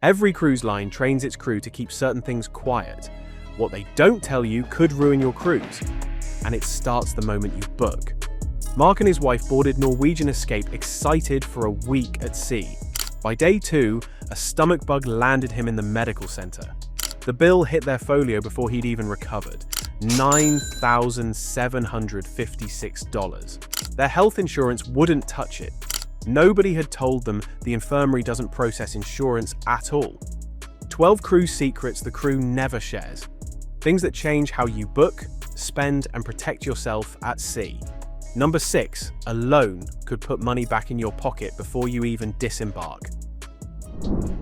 Every cruise line trains its crew to keep certain things quiet. What they don't tell you could ruin your cruise. And it starts the moment you book. Mark and his wife boarded Norwegian Escape excited for a week at sea. By day 2, a stomach bug landed him in the medical center. The bill hit their folio before he'd even recovered. $9,756. Their health insurance wouldn't touch it. Nobody had told them the infirmary doesn't process insurance at all. 12 cruise secrets the crew never shares. Things that change how you book, spend, and protect yourself at sea. Number 6, a loan could put money back in your pocket before you even disembark.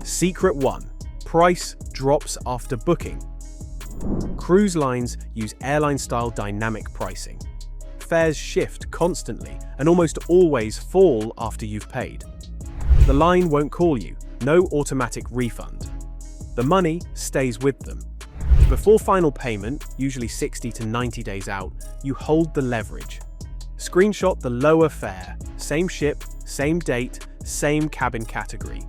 Secret 1, price drops after booking. Cruise lines use airline-style dynamic pricing. Fares shift constantly and almost always fall after you've paid. The line won't call you, no automatic refund. The money stays with them. Before final payment, usually 60 to 90 days out, you hold the leverage. Screenshot the lower fare, same ship, same date, same cabin category.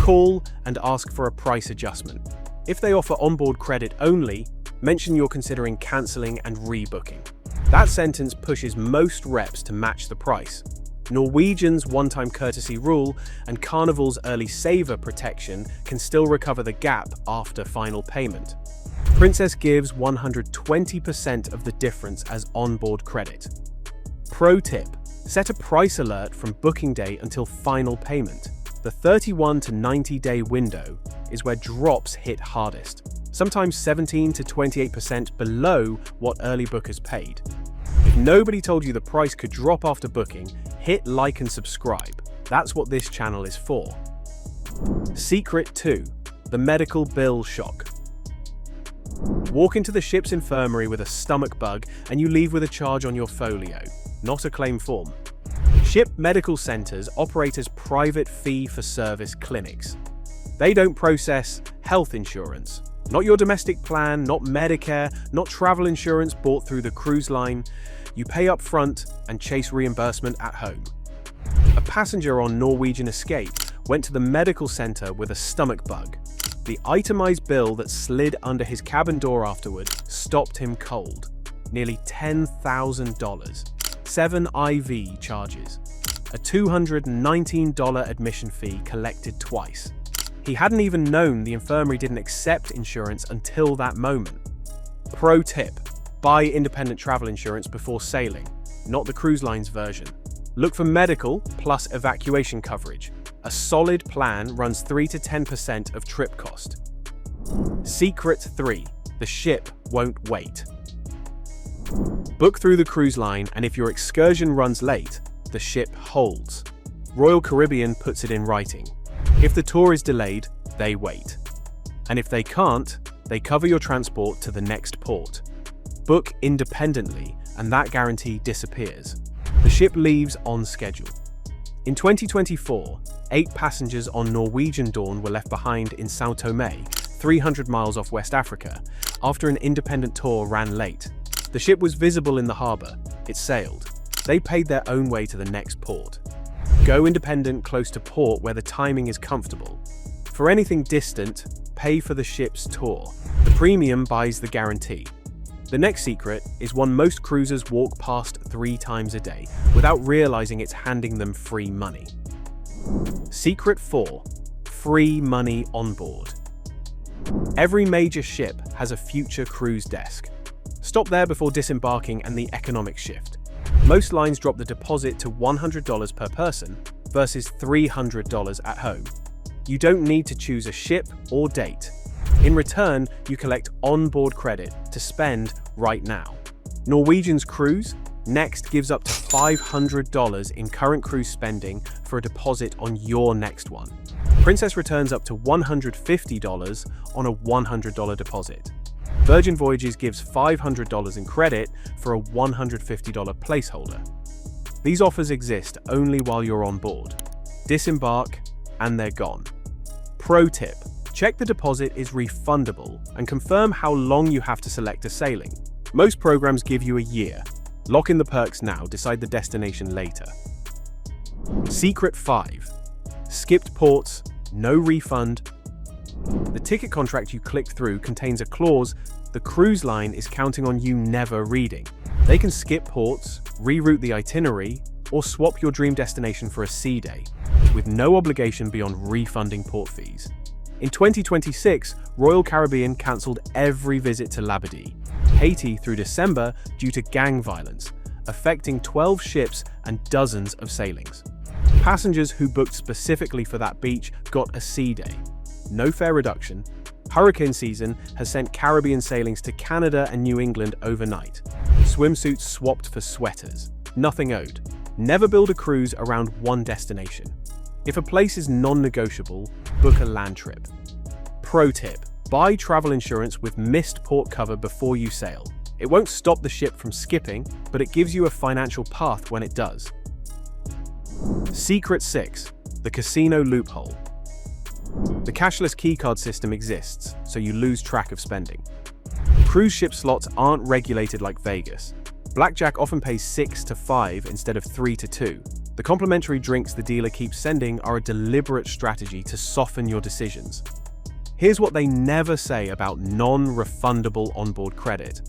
Call and ask for a price adjustment. If they offer onboard credit only, mention you're considering cancelling and rebooking. That sentence pushes most reps to match the price. Norwegian's one-time courtesy rule and Carnival's early saver protection can still recover the gap after final payment. Princess gives 120% of the difference as onboard credit. Pro tip: set a price alert from booking day until final payment. The 31 to 90 day window is where drops hit hardest, sometimes 17 to 28% below what early bookers paid. If nobody told you the price could drop after booking, hit like and subscribe. That's what this channel is for. Secret 2, the medical bill shock. Walk into the ship's infirmary with a stomach bug and you leave with a charge on your folio, not a claim form. Ship medical centers operate as private fee-for-service clinics. They don't process health insurance. Not your domestic plan, not Medicare, not travel insurance bought through the cruise line. You pay up front and chase reimbursement at home. A passenger on Norwegian Escape went to the medical center with a stomach bug. The itemized bill that slid under his cabin door afterward stopped him cold. Nearly $10,000. 7 IV charges. A $219 admission fee collected twice. He hadn't even known the infirmary didn't accept insurance until that moment. Pro tip: buy independent travel insurance before sailing, not the cruise line's version. Look for medical plus evacuation coverage. A solid plan runs 3 to 10% of trip cost. Secret 3: the ship won't wait. Book through the cruise line, and if your excursion runs late, the ship holds. Royal Caribbean puts it in writing. If the tour is delayed, they wait. And if they can't, they cover your transport to the next port. Book independently, and that guarantee disappears. The ship leaves on schedule. In 2024, 8 passengers on Norwegian Dawn were left behind in São Tomé, 300 miles off West Africa, after an independent tour ran late. The ship was visible in the harbor. It sailed. They paid their own way to the next port. Go independent close to port where the timing is comfortable. For anything distant, pay for the ship's tour. The premium buys the guarantee. The next secret is one most cruisers walk past 3 times a day without realizing it's handing them free money. Secret 4, free money on board. Every major ship has a future cruise desk. Stop there before disembarking and the economic shift. Most lines drop the deposit to $100 per person versus $300 at home. You don't need to choose a ship or date. In return, you collect onboard credit to spend right now. Norwegian's Cruise next gives up to $500 in current cruise spending for a deposit on your next one. Princess returns up to $150 on a $100 deposit. Virgin Voyages gives $500 in credit for a $150 placeholder. These offers exist only while you're on board. Disembark, and they're gone. Pro tip: check the deposit is refundable and confirm how long you have to select a sailing. Most programs give you a year. Lock in the perks now, decide the destination later. Secret 5: skipped ports, no refund, The ticket contract you clicked through contains a clause the cruise line is counting on you never reading. They can skip ports, reroute the itinerary, or swap your dream destination for a sea day, with no obligation beyond refunding port fees. In 2026, Royal Caribbean cancelled every visit to Labadee, Haiti through December due to gang violence, affecting 12 ships and dozens of sailings. Passengers who booked specifically for that beach got a sea day. No fare reduction. Hurricane season has sent Caribbean sailings to Canada and New England overnight. Swimsuits swapped for sweaters. Nothing owed. Never build a cruise around one destination. If a place is non-negotiable, book a land trip. Pro tip: buy travel insurance with missed port cover before you sail. It won't stop the ship from skipping, but it gives you a financial path when it does. Secret 6. The casino loophole. The cashless keycard system exists, so you lose track of spending. Cruise ship slots aren't regulated like Vegas. Blackjack often pays 6 to 5 instead of 3 to 2. The complimentary drinks the dealer keeps sending are a deliberate strategy to soften your decisions. Here's what they never say about non-refundable onboard credit.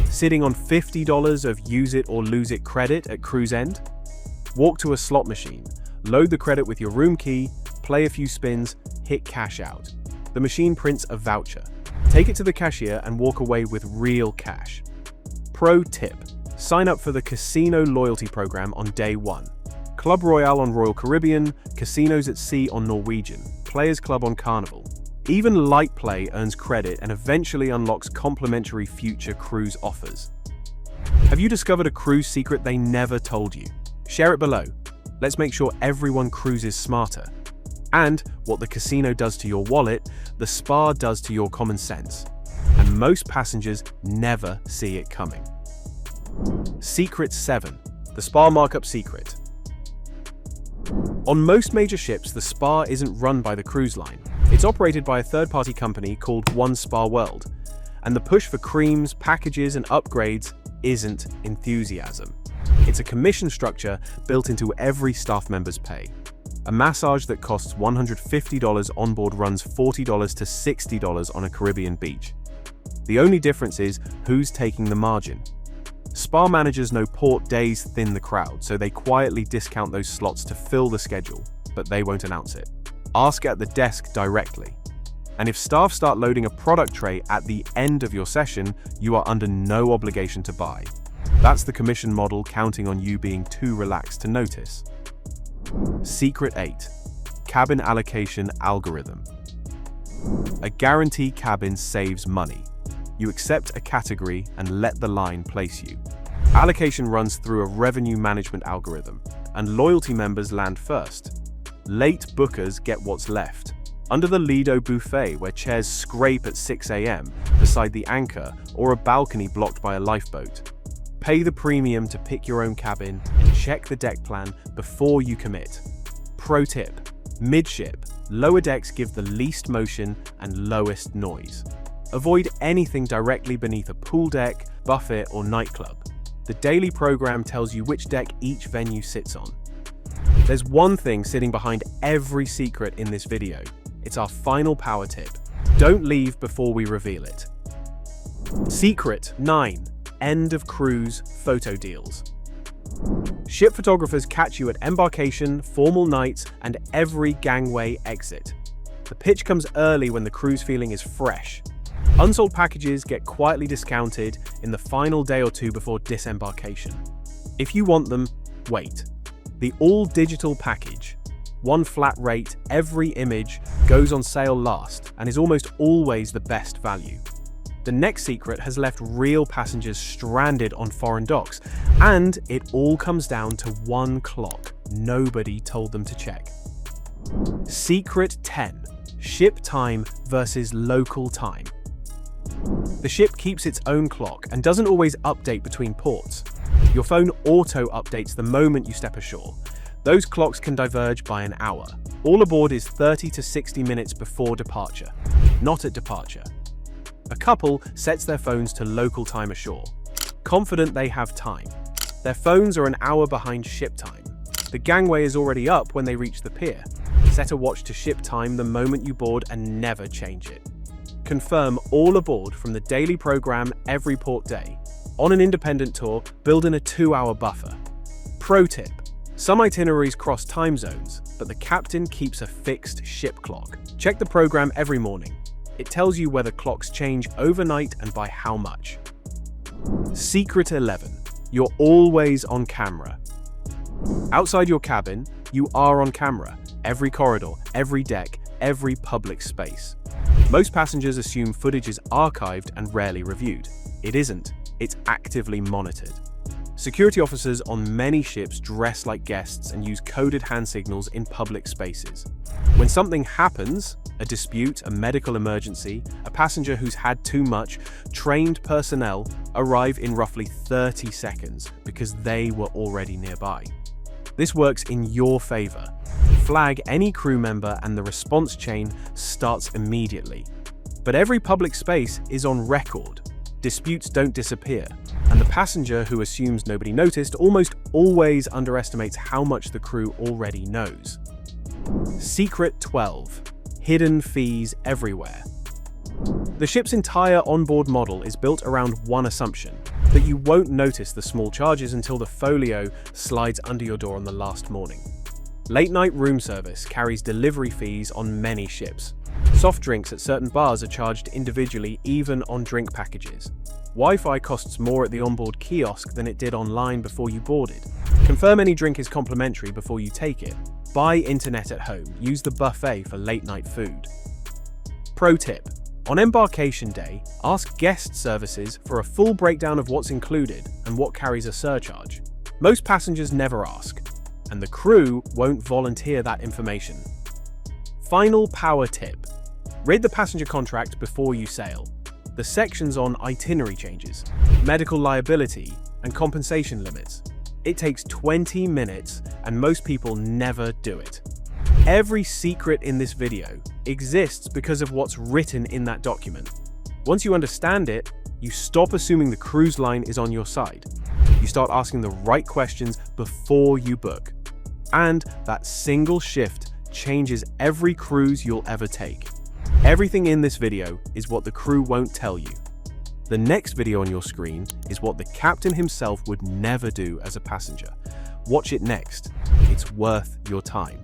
Sitting on $50 of use it or lose it credit at cruise end? Walk to a slot machine, load the credit with your room key, play a few spins, hit cash out. The machine prints a voucher. Take it to the cashier and walk away with real cash. Pro tip: sign up for the casino loyalty program on day 1. Club Royale on Royal Caribbean, Casinos at Sea on Norwegian, Players Club on Carnival. Even light play earns credit and eventually unlocks complimentary future cruise offers. Have you discovered a cruise secret they never told you? Share it below. Let's make sure everyone cruises smarter. And what the casino does to your wallet, the spa does to your common sense. And most passengers never see it coming. Secret 7. The spa markup secret. On most major ships, the spa isn't run by the cruise line. It's operated by a third-party company called One Spa World. And the push for creams, packages, and upgrades isn't enthusiasm. It's a commission structure built into every staff member's pay. A massage that costs $150 on board runs $40 to $60 on a Caribbean beach. The only difference is who's taking the margin. Spa managers know port days thin the crowd, so they quietly discount those slots to fill the schedule, but they won't announce it. Ask at the desk directly. And if staff start loading a product tray at the end of your session, you are under no obligation to buy. That's the commission model counting on you being too relaxed to notice. Secret 8. Cabin allocation algorithm. A guarantee cabin saves money. You accept a category and let the line place you. Allocation runs through a revenue management algorithm, and loyalty members land first. Late bookers get what's left. Under the Lido buffet, where chairs scrape at 6 a.m. beside the anchor, or a balcony blocked by a lifeboat. Pay the premium to pick your own cabin and check the deck plan before you commit. Pro tip: midship, lower decks give the least motion and lowest noise. Avoid anything directly beneath a pool deck, buffet, or nightclub. The daily program tells you which deck each venue sits on. There's one thing sitting behind every secret in this video. It's our final power tip. Don't leave before we reveal it. Secret 9. End of cruise photo deals. Ship photographers catch you at embarkation, formal nights, and every gangway exit. The pitch comes early when the cruise feeling is fresh. Unsold packages get quietly discounted in the final day or two before disembarkation. If you want them, wait. The all-digital package. One flat rate, every image, goes on sale last and is almost always the best value. The next secret has left real passengers stranded on foreign docks, and it all comes down to one clock nobody told them to check. Secret 10. Ship time versus local time. The ship keeps its own clock and doesn't always update between ports. Your phone auto-updates the moment you step ashore. Those clocks can diverge by an hour. All aboard is 30 to 60 minutes before departure, not at departure. A couple sets their phones to local time ashore, confident they have time. Their phones are an hour behind ship time. The gangway is already up when they reach the pier. Set a watch to ship time the moment you board and never change it. Confirm all aboard from the daily program every port day. On an independent tour, build in a 2-hour buffer. Pro tip: some itineraries cross time zones, but the captain keeps a fixed ship clock. Check the program every morning. It tells you whether clocks change overnight and by how much. Secret 11. You're always on camera. Outside your cabin, you are on camera. Every corridor, every deck, every public space. Most passengers assume footage is archived and rarely reviewed. It isn't. It's actively monitored. Security officers on many ships dress like guests and use coded hand signals in public spaces. When something happens, a dispute, a medical emergency, a passenger who's had too much, trained personnel arrive in roughly 30 seconds because they were already nearby. This works in your favor. Flag any crew member and the response chain starts immediately. But every public space is on record. Disputes don't disappear, and the passenger who assumes nobody noticed almost always underestimates how much the crew already knows. Secret 12. Hidden fees everywhere. The ship's entire onboard model is built around one assumption, that you won't notice the small charges until the folio slides under your door on the last morning. Late-night room service carries delivery fees on many ships. Soft drinks at certain bars are charged individually, even on drink packages. Wi-Fi costs more at the onboard kiosk than it did online before you boarded. Confirm any drink is complimentary before you take it. Buy internet at home. Use the buffet for late-night food. Pro tip: on embarkation day, ask guest services for a full breakdown of what's included and what carries a surcharge. Most passengers never ask, and the crew won't volunteer that information. Final power tip: read the passenger contract before you sail. The sections on itinerary changes, medical liability, and compensation limits. It takes 20 minutes, and most people never do it. Every secret in this video exists because of what's written in that document. Once you understand it, you stop assuming the cruise line is on your side. You start asking the right questions before you book. And that single shift changes every cruise you'll ever take. Everything in this video is what the crew won't tell you. The next video on your screen is what the captain himself would never do as a passenger. Watch it next. It's worth your time.